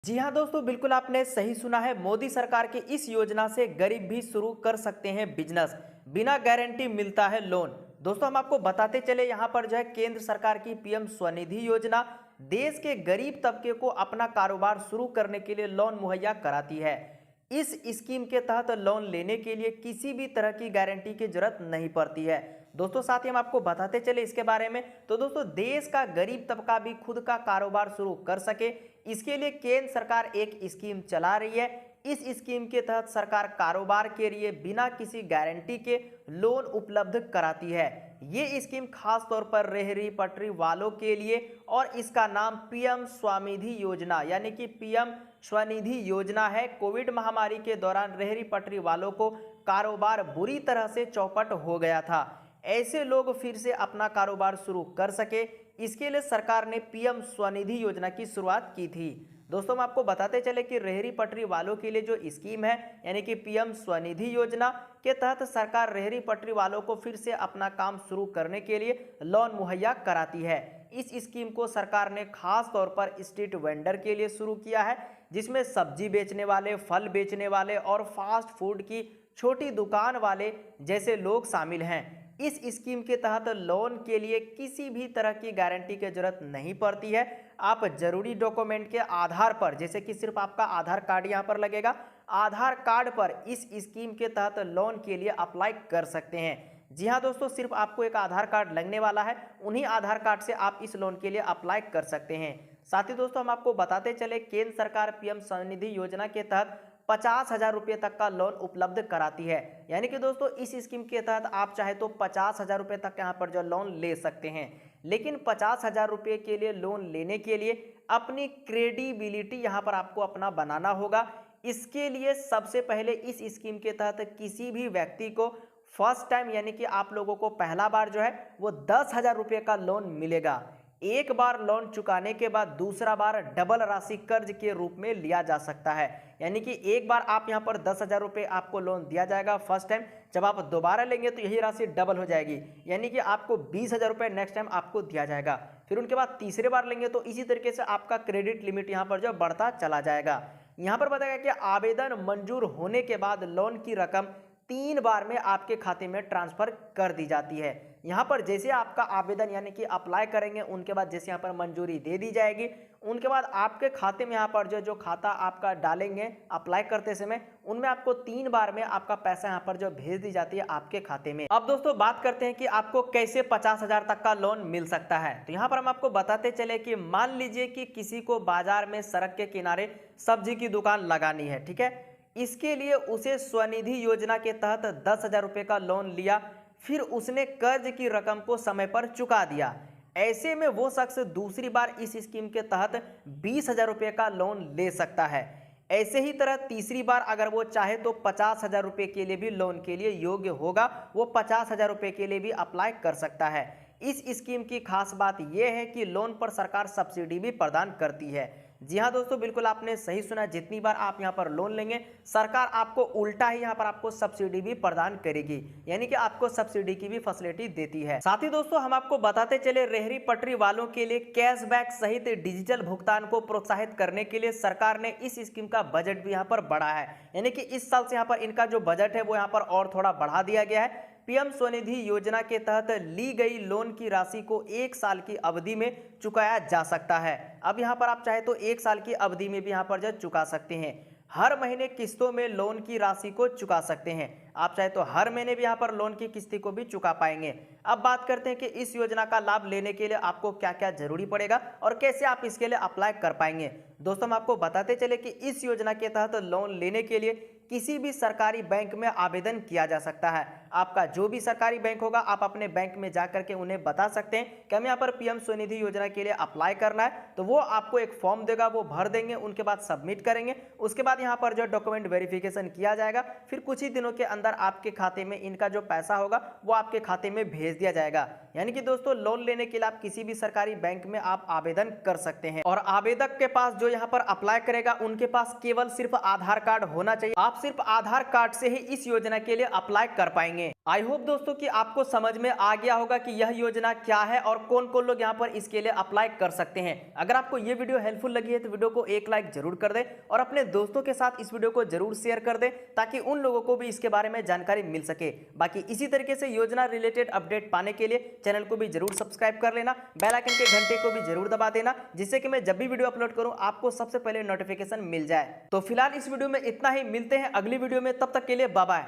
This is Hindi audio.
जी हाँ दोस्तों, बिल्कुल आपने सही सुना है। मोदी सरकार की इस योजना से गरीब भी शुरू कर सकते हैं बिजनेस, बिना गारंटी मिलता है लोन। दोस्तों हम आपको बताते चले, यहाँ पर जो है केंद्र सरकार की पीएम स्वनिधि योजना देश के गरीब तबके को अपना कारोबार शुरू करने के लिए लोन मुहैया कराती है। इस स्कीम के तहत लोन लेने के लिए किसी भी तरह की गारंटी की जरूरत नहीं पड़ती है। दोस्तों साथ ही हम आपको बताते चले इसके बारे में, तो दोस्तों देश का गरीब तबका भी खुद का कारोबार शुरू कर सके, इसके लिए केंद्र सरकार एक स्कीम चला रही है। इस स्कीम के तहत सरकार कारोबार के लिए बिना किसी गारंटी के लोन उपलब्ध कराती है। ये स्कीम खास तौर पर रेहड़ी पटरी वालों के लिए, और इसका नाम पीएम स्वनिधि योजना यानी कि पीएम स्वनिधि योजना है। कोविड महामारी के दौरान रेहड़ी पटरी वालों को कारोबार बुरी तरह से चौपट हो गया था, ऐसे लोग फिर से अपना कारोबार शुरू कर सके, इसके लिए सरकार ने पीएम स्वनिधि योजना की शुरुआत की थी। दोस्तों हम आपको बताते चले कि रेहड़ी पटरी वालों के लिए जो स्कीम है यानी कि पीएम स्वनिधि योजना के तहत सरकार रेहड़ी पटरी वालों को फिर से अपना काम शुरू करने के लिए लोन मुहैया कराती है। इस स्कीम को सरकार ने खास तौर पर स्ट्रीट वेंडर के लिए शुरू किया है, जिसमें सब्जी बेचने वाले, फल बेचने वाले और फास्ट फूड की छोटी दुकान वाले जैसे लोग शामिल हैं। इस स्कीम के तहत लोन के लिए किसी भी तरह की गारंटी की जरूरत नहीं पड़ती है। आप जरूरी डॉक्यूमेंट के आधार पर, जैसे कि सिर्फ आपका आधार कार्ड यहाँ पर लगेगा, आधार कार्ड पर इस स्कीम के तहत लोन के लिए अप्लाई कर सकते हैं। जी हाँ दोस्तों, सिर्फ आपको एक आधार कार्ड लगने वाला है, उन्हीं आधार कार्ड से आप इस लोन के लिए अप्लाई कर सकते हैं। साथ ही दोस्तों हम आपको बताते चले, केंद्र सरकार पीएम स्वनिधि योजना के तहत 50,000 रुपये तक का लोन उपलब्ध कराती है। यानी कि दोस्तों इस स्कीम के तहत आप चाहे तो 50,000 रुपये तक यहाँ पर जो लोन ले सकते हैं, लेकिन 50,000 रुपये के लिए लोन लेने के लिए अपनी क्रेडिबिलिटी यहाँ पर आपको अपना बनाना होगा। इसके लिए सबसे पहले इस स्कीम के तहत किसी भी व्यक्ति को फर्स्ट टाइम यानी कि आप लोगों को पहला बार जो है वो 10,000 रुपये का लोन मिलेगा। एक बार लोन चुकाने के बाद दूसरा बार डबल राशि कर्ज के रूप में लिया जा सकता है। यानी कि एक बार आप यहां पर 10,000 रुपये आपको लोन दिया जाएगा फर्स्ट टाइम, जब आप दोबारा लेंगे तो यही राशि डबल हो जाएगी, यानी कि आपको 20,000 रुपये नेक्स्ट टाइम आपको दिया जाएगा। फिर उनके बाद तीसरे बार लेंगे तो इसी तरीके से आपका क्रेडिट लिमिट यहाँ पर जो बढ़ता चला जाएगा। यहाँ पर बताया गया कि आवेदन मंजूर होने के बाद लोन की रकम 3 बार में आपके खाते में ट्रांसफर कर दी जाती है। यहाँ पर जैसे आपका आवेदन यानी कि अप्लाई करेंगे, उनके बाद जैसे यहाँ पर मंजूरी दे दी जाएगी, उनके बाद आपके खाते में यहाँ पर जो खाता आपका डालेंगे अप्लाई करते समय, उनमें आपको 3 बार में आपका पैसा यहाँ पर जो भेज दी जाती है आपके खाते में। अब दोस्तों बात करते हैं कि आपको कैसे 50,000 तक का लोन मिल सकता है। तो यहाँ पर हम आपको बताते चले कि मान लीजिए कि किसी को बाजार में सड़क के किनारे सब्जी की दुकान लगानी है, ठीक है। इसके लिए उसे स्वनिधि योजना के तहत 10,000 रुपये का लोन लिया, फिर उसने कर्ज की रकम को समय पर चुका दिया। ऐसे में वो शख्स दूसरी बार इस स्कीम के तहत 20,000 रुपये का लोन ले सकता है। ऐसे ही तरह तीसरी बार अगर वो चाहे तो 50,000 रुपये के लिए भी लोन के लिए योग्य होगा, वो 50,000 रुपये के लिए भी अप्लाई कर सकता है। इस स्कीम की खास बात यह है कि लोन पर सरकार सब्सिडी भी प्रदान करती है। जी हाँ दोस्तों, बिल्कुल आपने सही सुना, जितनी बार आप यहाँ पर लोन लेंगे सरकार आपको उल्टा ही यहाँ पर आपको सब्सिडी भी प्रदान करेगी, यानी कि आपको सब्सिडी की भी फैसिलिटी देती है। साथ ही दोस्तों हम आपको बताते चले, रेहड़ी पटरी वालों के लिए कैशबैक सहित डिजिटल भुगतान को प्रोत्साहित करने के लिए सरकार ने इस स्कीम का बजट भी यहाँ पर बढ़ा है। यानी कि इस साल से यहाँ पर इनका जो बजट है वो यहाँ पर और थोड़ा बढ़ा दिया गया है। पीएम स्वनिधि योजना के तहत ली गई लोन की राशि को 1 साल की अवधि में चुकाया जा सकता है। अब यहाँ पर आप चाहे तो 1 साल की अवधि में भी यहाँ पर जो चुका सकते हैं। हर महीने किस्तों में लोन की राशि को चुका सकते हैं। आप चाहे तो हर महीने भी यहाँ पर लोन की किस्ती को भी चुका पाएंगे। अब बात करते हैं कि इस योजना का लाभ लेने के लिए आपको क्या क्या जरूरी पड़ेगा और कैसे आप इसके लिए अप्लाई कर पाएंगे। दोस्तों हम आपको बताते चले कि इस योजना के तहत लोन लेने के लिए किसी भी सरकारी बैंक में आवेदन किया जा सकता है। आपका जो भी सरकारी बैंक होगा, आप अपने बैंक में जाकर के उन्हें बता सकते हैं कि हमें यहाँ पर पीएम स्वनिधि योजना के लिए अप्लाई करना है, तो वो आपको एक फॉर्म देगा, वो भर देंगे, उनके बाद सबमिट करेंगे। उसके बाद यहाँ पर जो डॉक्यूमेंट वेरिफिकेशन किया जाएगा, फिर कुछ ही दिनों के अंदर आपके खाते में इनका जो पैसा होगा वो आपके खाते में भेज दिया जाएगा। यानी कि दोस्तों लोन लेने के लिए आप किसी भी सरकारी बैंक में आप आवेदन कर सकते हैं और आवेदक के पास जो यहाँ पर अप्लाई करेगा उनके पास केवल सिर्फ आधार कार्ड होना चाहिए। आप सिर्फ आधार कार्ड से ही इस योजना के लिए अप्लाई कर पाएंगे। आई होप दोस्तों कि आपको समझ में आ गया होगा कि यह योजना क्या है और कौन कौन लोग यहाँ पर इसके लिए अप्लाई कर सकते हैं। अगर आपको ये वीडियो हेल्पफुल लगी है तो वीडियो को एक लाइक जरूर कर दें और अपने दोस्तों के साथ इस वीडियो को जरूर शेयर कर दें ताकि उन लोगों को भी इसके बारे में जानकारी मिल सके। बाकी इसी तरीके से योजना रिलेटेड अपडेट पाने के लिए चैनल को भी जरूर सब्सक्राइब कर लेना, बेल आइकन के घंटे को भी जरूर दबा देना जिससे कि मैं जब भी वीडियो अपलोड करूं आपको सबसे पहले नोटिफिकेशन मिल जाए। तो फिलहाल इस वीडियो में इतना ही, मिलते हैं अगली वीडियो में, तब तक के लिए बाय बाय।